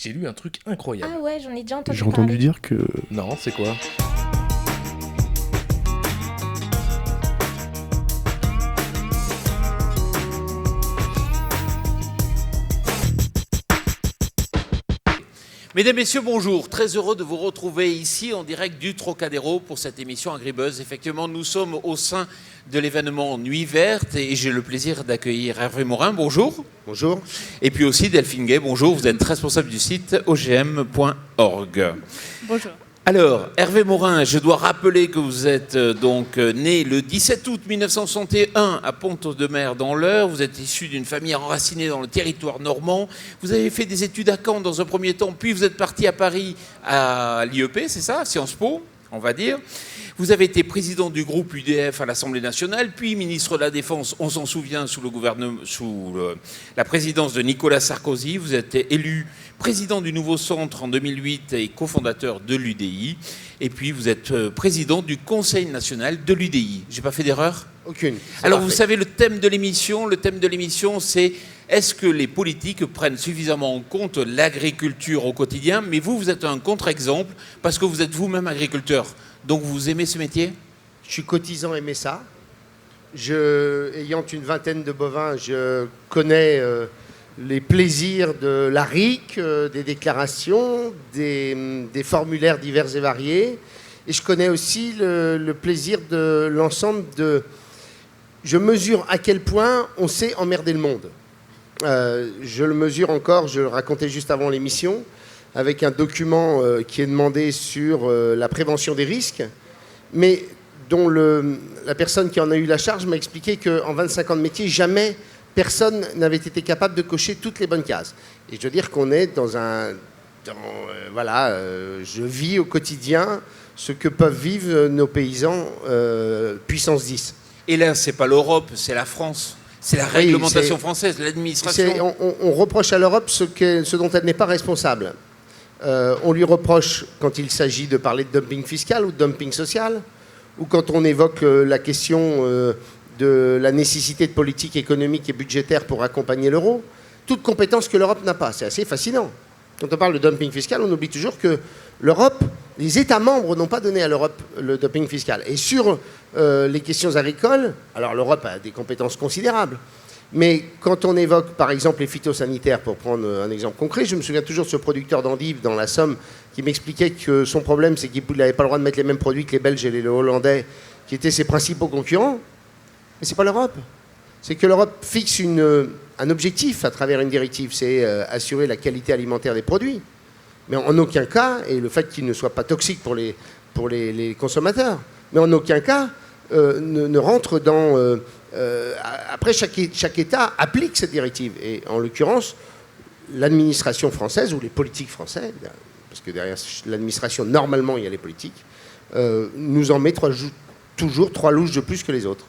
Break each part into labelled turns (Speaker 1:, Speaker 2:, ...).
Speaker 1: J'ai lu un truc incroyable.
Speaker 2: Ah ouais, j'en ai déjà entendu
Speaker 3: J'ai
Speaker 2: parler.
Speaker 3: entendu dire que...
Speaker 1: Non, c'est quoi?
Speaker 4: Mesdames, Messieurs, bonjour. Très heureux de vous retrouver ici en direct du Trocadéro pour cette émission Agribuzz. Effectivement, nous sommes au sein de l'événement Nuit Verte et j'ai le plaisir d'accueillir Hervé Morin. Bonjour.
Speaker 5: Bonjour.
Speaker 4: Et puis aussi Delphine Gay. Bonjour. Vous êtes responsable du site ogm.org.
Speaker 6: Bonjour.
Speaker 4: Alors, Hervé Morin, je dois rappeler que vous êtes né le 17 août 1961 à Pont-de-Mer dans l'Eure. Vous êtes issu d'une famille enracinée dans le territoire normand. Vous avez fait des études à Caen dans un premier temps, puis vous êtes parti à Paris à l'IEP, c'est ça, Sciences Po, on va dire. Vous avez été président du groupe UDF à l'Assemblée nationale, puis ministre de la Défense, on s'en souvient, sous la présidence de Nicolas Sarkozy. Vous êtes élu président du Nouveau Centre en 2008 et cofondateur de l'UDI. Et puis vous êtes président du Conseil national de l'UDI. J'ai pas fait d'erreur ?
Speaker 5: Aucune.
Speaker 4: Alors vous savez, le thème de l'émission, c'est est-ce que les politiques prennent suffisamment en compte l'agriculture au quotidien ? Mais vous êtes un contre-exemple parce que vous êtes vous-même agriculteur. Donc vous aimez ce métier ?
Speaker 5: Je suis cotisant aimé ça. Ayant une vingtaine de bovins, je connais les plaisirs de la RIC, des déclarations, des formulaires divers et variés. Et je connais aussi le plaisir de l'ensemble de... Je mesure à quel point on sait emmerder le monde. Je le mesure encore, je le racontais juste avant l'émission, avec un document qui est demandé sur la prévention des risques, mais dont la personne qui en a eu la charge m'a expliqué qu'en 25 ans de métier, jamais personne n'avait été capable de cocher toutes les bonnes cases. Et je veux dire qu'on est je vis au quotidien ce que peuvent vivre nos paysans puissance 10.
Speaker 4: Et là, c'est pas l'Europe, c'est la France. C'est la réglementation française, l'administration.
Speaker 5: On reproche à l'Europe ce dont elle n'est pas responsable. On lui reproche quand il s'agit de parler de dumping fiscal ou de dumping social, ou quand on évoque la question de la nécessité de politique économique et budgétaire pour accompagner l'euro, toute compétence que l'Europe n'a pas. C'est assez fascinant. Quand on parle de dumping fiscal, on oublie toujours que l'Europe, les États membres n'ont pas donné à l'Europe le dumping fiscal. Et sur les questions agricoles, alors l'Europe a des compétences considérables. Mais quand on évoque, par exemple, les phytosanitaires, pour prendre un exemple concret, je me souviens toujours de ce producteur d'endives dans la Somme qui m'expliquait que son problème, c'est qu'il n'avait pas le droit de mettre les mêmes produits que les Belges et les Hollandais, qui étaient ses principaux concurrents. Mais ce n'est pas l'Europe. C'est que l'Europe fixe un objectif à travers une directive, c'est assurer la qualité alimentaire des produits. Mais en aucun cas, et le fait qu'ils ne soient pas toxiques pour les consommateurs, mais en aucun cas ne rentre dans... après, chaque État applique cette directive. Et en l'occurrence, l'administration française ou les politiques françaises, parce que derrière l'administration, normalement, il y a les politiques, nous en met toujours 3 louches de plus que les autres.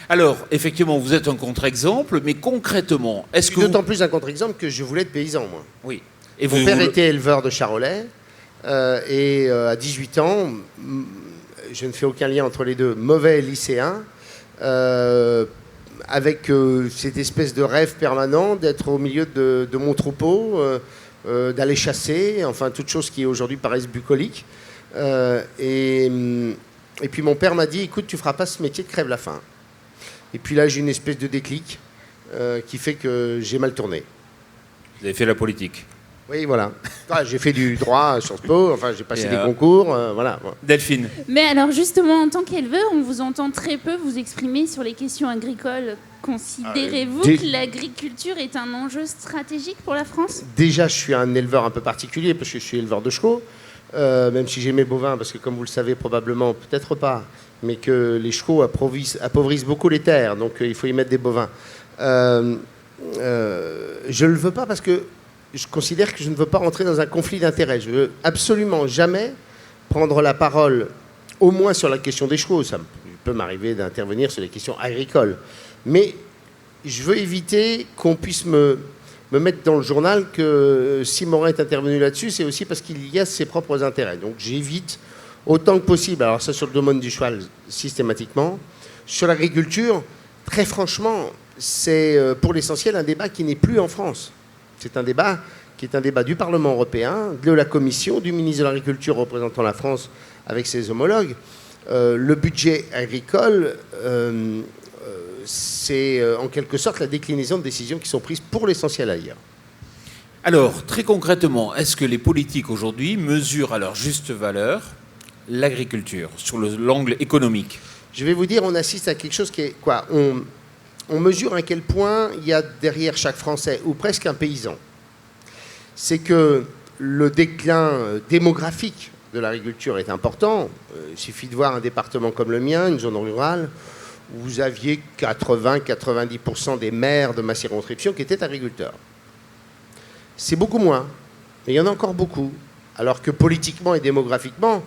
Speaker 4: Alors, effectivement, vous êtes un contre-exemple, mais concrètement, est-ce que
Speaker 5: d'autant plus un contre-exemple que je voulais être paysan, moi.
Speaker 4: Oui.
Speaker 5: Et mon père était éleveur de charolais, et à 18 ans, je ne fais aucun lien entre les deux, mauvais lycéen, avec cette espèce de rêve permanent d'être au milieu de mon troupeau, d'aller chasser, enfin toutes choses qui aujourd'hui paraissent bucoliques. Et puis mon père m'a dit, écoute, tu feras pas ce métier de crève la faim. Et puis là, j'ai une espèce de déclic qui fait que j'ai mal tourné.
Speaker 4: Vous avez fait la politique.
Speaker 5: Oui, voilà. J'ai fait du droit à Sciences Po, enfin j'ai passé des concours, voilà.
Speaker 4: Delphine.
Speaker 6: Mais alors justement, en tant qu'éleveur, on vous entend très peu vous exprimer sur les questions agricoles. Considérez-vous que l'agriculture est un enjeu stratégique pour la France ?
Speaker 5: Déjà, je suis un éleveur un peu particulier, parce que je suis éleveur de chevaux, même si j'ai mes bovins, parce que comme vous le savez probablement, peut-être pas, mais que les chevaux appauvrissent beaucoup les terres, donc il faut y mettre des bovins. Je ne le veux pas parce que je considère que je ne veux pas rentrer dans un conflit d'intérêts. Je ne veux absolument jamais prendre la parole, au moins sur la question des chevaux. Ça peut m'arriver d'intervenir sur les questions agricoles. Mais je veux éviter qu'on puisse me mettre dans le journal que si Morin est intervenu là-dessus, c'est aussi parce qu'il y a ses propres intérêts. Donc j'évite autant que possible. Alors ça, sur le domaine du cheval, systématiquement. Sur l'agriculture, très franchement, c'est pour l'essentiel un débat qui n'est plus en France. C'est un débat qui est un débat du Parlement européen, de la Commission, du ministre de l'Agriculture représentant la France avec ses homologues. Le budget agricole, c'est en quelque sorte la déclinaison de décisions qui sont prises pour l'essentiel ailleurs.
Speaker 4: Alors, très concrètement, est-ce que les politiques aujourd'hui mesurent à leur juste valeur l'agriculture sur l'angle économique?
Speaker 5: Je vais vous dire, on assiste à quelque chose qui est quoi? On mesure à quel point il y a derrière chaque Français, ou presque un paysan. C'est que le déclin démographique de l'agriculture est important. Il suffit de voir un département comme le mien, une zone rurale, où vous aviez 80-90% des maires de ma circonscription qui étaient agriculteurs. C'est beaucoup moins, mais il y en a encore beaucoup. Alors que politiquement et démographiquement,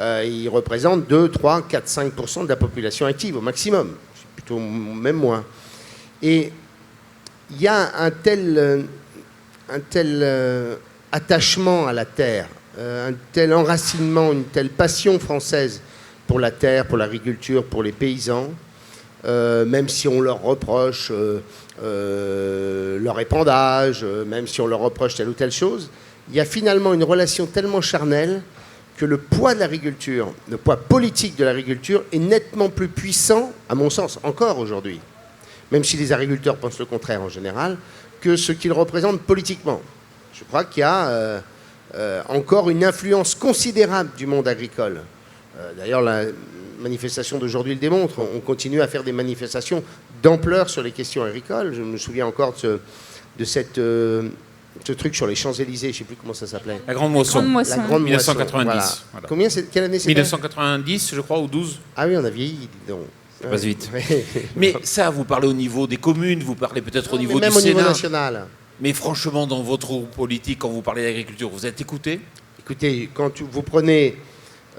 Speaker 5: ils représentent 2, 3, 4, 5% de la population active au maximum. C'est plutôt même moins. Et il y a un tel attachement à la terre, un tel enracinement, une telle passion française pour la terre, pour l'agriculture, pour les paysans, même si on leur reproche leur épandage, même si on leur reproche telle ou telle chose, il y a finalement une relation tellement charnelle que le poids de l'agriculture, le poids politique de l'agriculture est nettement plus puissant, à mon sens, encore aujourd'hui, même si les agriculteurs pensent le contraire en général, que ce qu'ils représentent politiquement. Je crois qu'il y a encore une influence considérable du monde agricole. D'ailleurs, la manifestation d'aujourd'hui le démontre. On continue à faire des manifestations d'ampleur sur les questions agricoles. Je me souviens encore de ce truc sur les Champs-Élysées, je ne sais plus comment ça s'appelait.
Speaker 4: La Grande Moisson.
Speaker 5: La Grande
Speaker 4: 1990.
Speaker 5: Moisson, voilà. Combien quelle année c'était?
Speaker 4: 1990, je crois, ou 12.
Speaker 5: Ah oui, on a vieilli, dis donc.
Speaker 4: Ça passe vite. Mais ça, vous parlez au niveau des communes, vous parlez peut-être au niveau du Sénat.
Speaker 5: Même au niveau national.
Speaker 4: Mais franchement, dans votre groupe politique, quand vous parlez d'agriculture, vous êtes écouté?
Speaker 5: Écoutez, quand vous prenez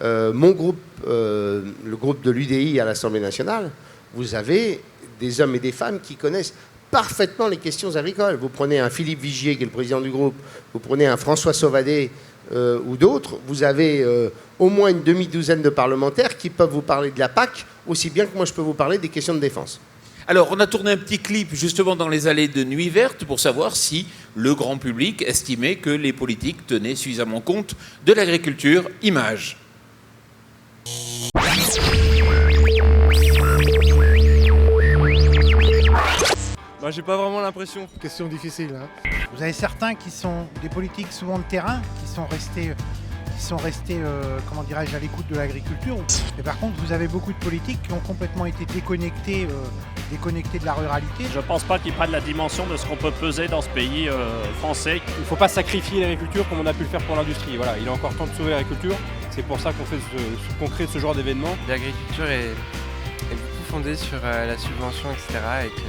Speaker 5: mon groupe, le groupe de l'UDI à l'Assemblée nationale, vous avez des hommes et des femmes qui connaissent parfaitement les questions agricoles. Vous prenez un Philippe Vigier, qui est le président du groupe, vous prenez un François Sauvadet ou d'autres, vous avez au moins une demi-douzaine de parlementaires qui peuvent vous parler de la PAC aussi bien que moi je peux vous parler des questions de défense.
Speaker 4: Alors, on a tourné un petit clip justement dans les allées de Nuit Verte pour savoir si le grand public estimait que les politiques tenaient suffisamment compte de l'agriculture. Image.
Speaker 2: Bah, j'ai pas vraiment l'impression.
Speaker 3: Question difficile. Hein.
Speaker 7: Vous avez certains qui sont des politiques souvent de terrain, qui sont restés comment dirais-je, à l'écoute de l'agriculture. Et par contre, vous avez beaucoup de politiques qui ont complètement été déconnectés de la ruralité.
Speaker 8: Je pense pas qu'ils prennent la dimension de ce qu'on peut peser dans ce pays français.
Speaker 2: Il faut pas sacrifier l'agriculture comme on a pu le faire pour l'industrie. Voilà, il est encore temps de sauver l'agriculture. C'est pour ça qu'on crée ce genre d'événement.
Speaker 9: L'agriculture est beaucoup fondée sur la subvention, etc. Et que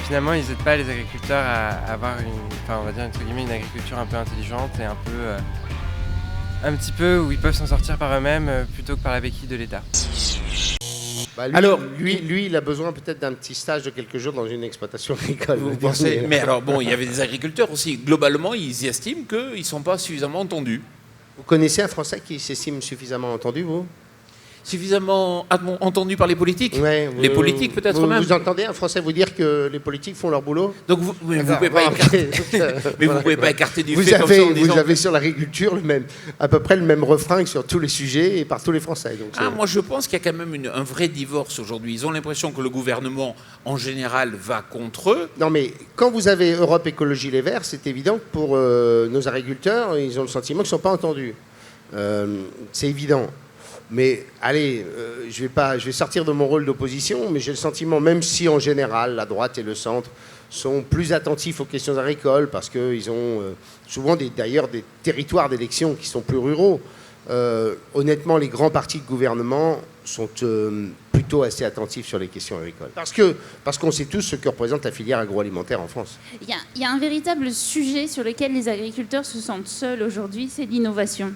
Speaker 9: finalement, ils n'aident pas les agriculteurs à avoir on va dire entre guillemets, une agriculture un peu intelligente et un petit peu où ils peuvent s'en sortir par eux-mêmes plutôt que par la béquille de l'État.
Speaker 5: Bah, lui, il a besoin peut-être d'un petit stage de quelques jours dans une exploitation agricole.
Speaker 4: Vous pensez... Mais alors, bon, il y avait des agriculteurs aussi. Globalement, ils estiment qu'ils ne sont pas suffisamment entendus.
Speaker 5: Vous connaissez un Français qui s'estime suffisamment entendu, vous?
Speaker 4: Suffisamment entendu par les politiques?
Speaker 5: Ouais,
Speaker 4: les politiques peut-être même.
Speaker 5: Vous entendez un Français vous dire que les politiques font leur boulot?
Speaker 4: Donc vous ne pouvez pas écarter, mais vous pouvez pas écarter du fait comme ça en disant...
Speaker 5: Vous avez sur l'agriculture à peu près le même refrain que sur tous les sujets et par tous les Français. Donc
Speaker 4: moi je pense qu'il y a quand même un vrai divorce aujourd'hui. Ils ont l'impression que le gouvernement en général va contre eux.
Speaker 5: Non mais quand vous avez Europe Écologie Les Verts, c'est évident que pour nos agriculteurs, ils ont le sentiment qu'ils ne sont pas entendus. C'est évident. Mais allez, je vais sortir de mon rôle d'opposition, mais j'ai le sentiment, même si en général la droite et le centre sont plus attentifs aux questions agricoles, parce qu'ils ont souvent d'ailleurs des territoires d'élection qui sont plus ruraux, honnêtement les grands partis de gouvernement sont plutôt assez attentifs sur les questions agricoles. Parce qu'on sait tous ce que représente la filière agroalimentaire en France.
Speaker 6: Il y a un véritable sujet sur lequel les agriculteurs se sentent seuls aujourd'hui, c'est l'innovation.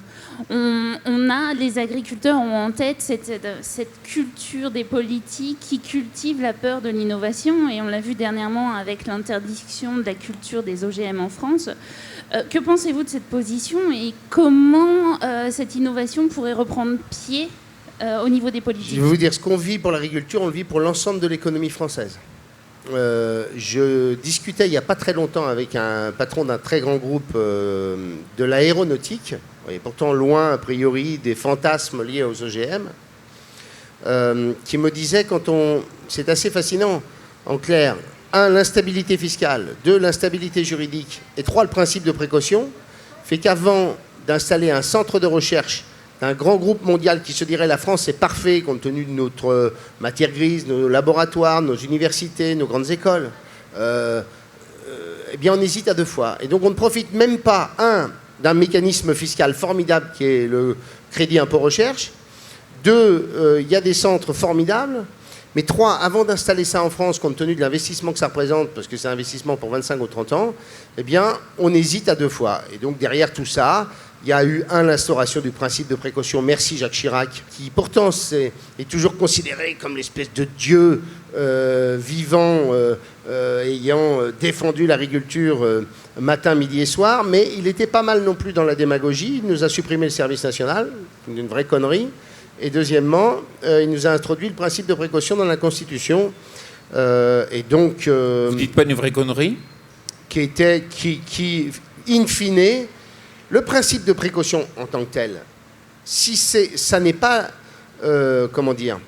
Speaker 6: Les agriculteurs ont en tête cette culture des politiques qui cultivent la peur de l'innovation, et on l'a vu dernièrement avec l'interdiction de la culture des OGM en France. Que pensez-vous de cette position et comment cette innovation pourrait reprendre pied au niveau des politiques?
Speaker 5: Je vais vous dire, ce qu'on vit pour l'agriculture, on le vit pour l'ensemble de l'économie française. je discutais il n'y a pas très longtemps avec un patron d'un très grand groupe de l'aéronautique, et pourtant loin a priori des fantasmes liés aux OGM, qui me disait c'est assez fascinant, en clair, 1, l'instabilité fiscale, 2, l'instabilité juridique, et 3, le principe de précaution, fait qu'avant d'installer un centre de recherche d'un grand groupe mondial qui se dirait la France est parfait compte tenu de notre matière grise, nos laboratoires, nos universités, nos grandes écoles, eh bien on hésite à 2 fois. Et donc on ne profite même pas, 1, d'un mécanisme fiscal formidable qui est le crédit impôt recherche, 2, il y a des centres formidables, mais 3, avant d'installer ça en France, compte tenu de l'investissement que ça représente, parce que c'est un investissement pour 25 ou 30 ans, eh bien on hésite à 2 fois. Et donc derrière tout ça, il y a eu, 1, l'instauration du principe de précaution, merci Jacques Chirac, qui pourtant est toujours considéré comme l'espèce de dieu vivant ayant défendu l'agriculture matin, midi et soir, mais il était pas mal non plus dans la démagogie. Il nous a supprimé le service national, une vraie connerie. Et deuxièmement, il nous a introduit le principe de précaution dans la Constitution. Et donc,
Speaker 4: vous dites pas une vraie connerie ?
Speaker 5: Qui, in fine, le principe de précaution en tant que tel, si ça n'est pas, comment dire,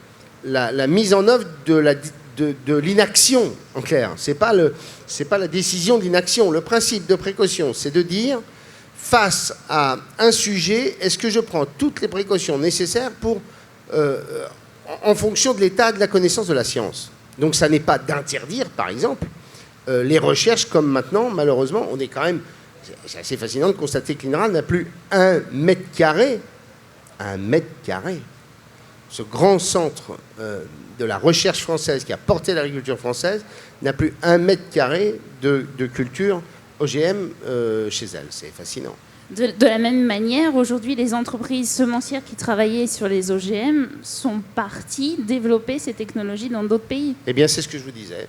Speaker 5: la mise en œuvre de l'inaction, en clair. C'est pas la décision de l'inaction. Le principe de précaution, c'est de dire, face à un sujet, est-ce que je prends toutes les précautions nécessaires en fonction de l'état de la connaissance de la science. Donc ça n'est pas d'interdire, par exemple, les recherches comme maintenant, malheureusement, on est quand même... C'est assez fascinant de constater que l'INRA n'a plus 1 mètre carré. 1 mètre carré. Ce grand centre de la recherche française qui a porté l'agriculture française n'a plus 1 mètre carré de culture OGM chez elle. C'est fascinant.
Speaker 6: De la même manière, aujourd'hui, les entreprises semencières qui travaillaient sur les OGM sont parties développer ces technologies dans d'autres pays.
Speaker 5: Eh bien, c'est ce que je vous disais.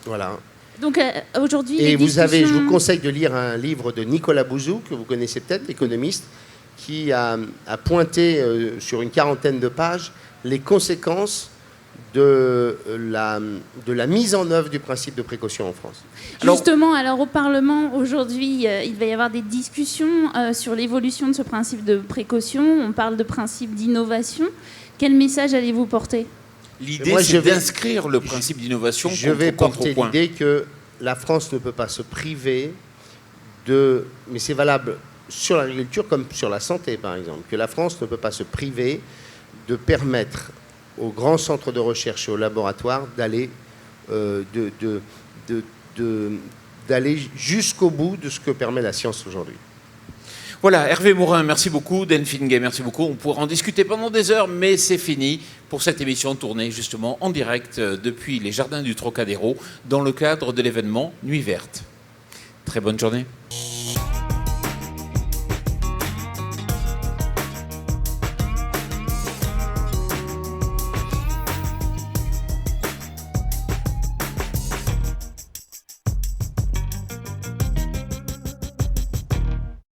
Speaker 5: Voilà.
Speaker 6: Donc aujourd'hui,
Speaker 5: et je vous conseille de lire un livre de Nicolas Bouzou, que vous connaissez peut-être, l'économiste, qui a pointé sur une 40aine de pages les conséquences de la mise en œuvre du principe de précaution en France.
Speaker 6: Justement, alors au Parlement, aujourd'hui, il va y avoir des discussions sur l'évolution de ce principe de précaution. On parle de principe d'innovation. Quel message allez-vous porter ?
Speaker 4: L'idée, c'est d'inscrire le principe d'innovation contre
Speaker 5: contrepoint. Je vais porter
Speaker 4: contrepoint.
Speaker 5: l'idée que la France ne peut pas se priver de... Mais c'est valable sur l'agriculture comme sur la santé, par exemple. Que la France ne peut pas se priver de permettre aux grands centres de recherche et aux laboratoires d'aller d'aller jusqu'au bout de ce que permet la science aujourd'hui.
Speaker 4: Voilà, Hervé Morin, merci beaucoup. Dan Fingay, merci beaucoup. On pourra en discuter pendant des heures, mais c'est fini pour cette émission tournée justement en direct depuis les jardins du Trocadéro dans le cadre de l'événement Nuit Verte. Très bonne journée.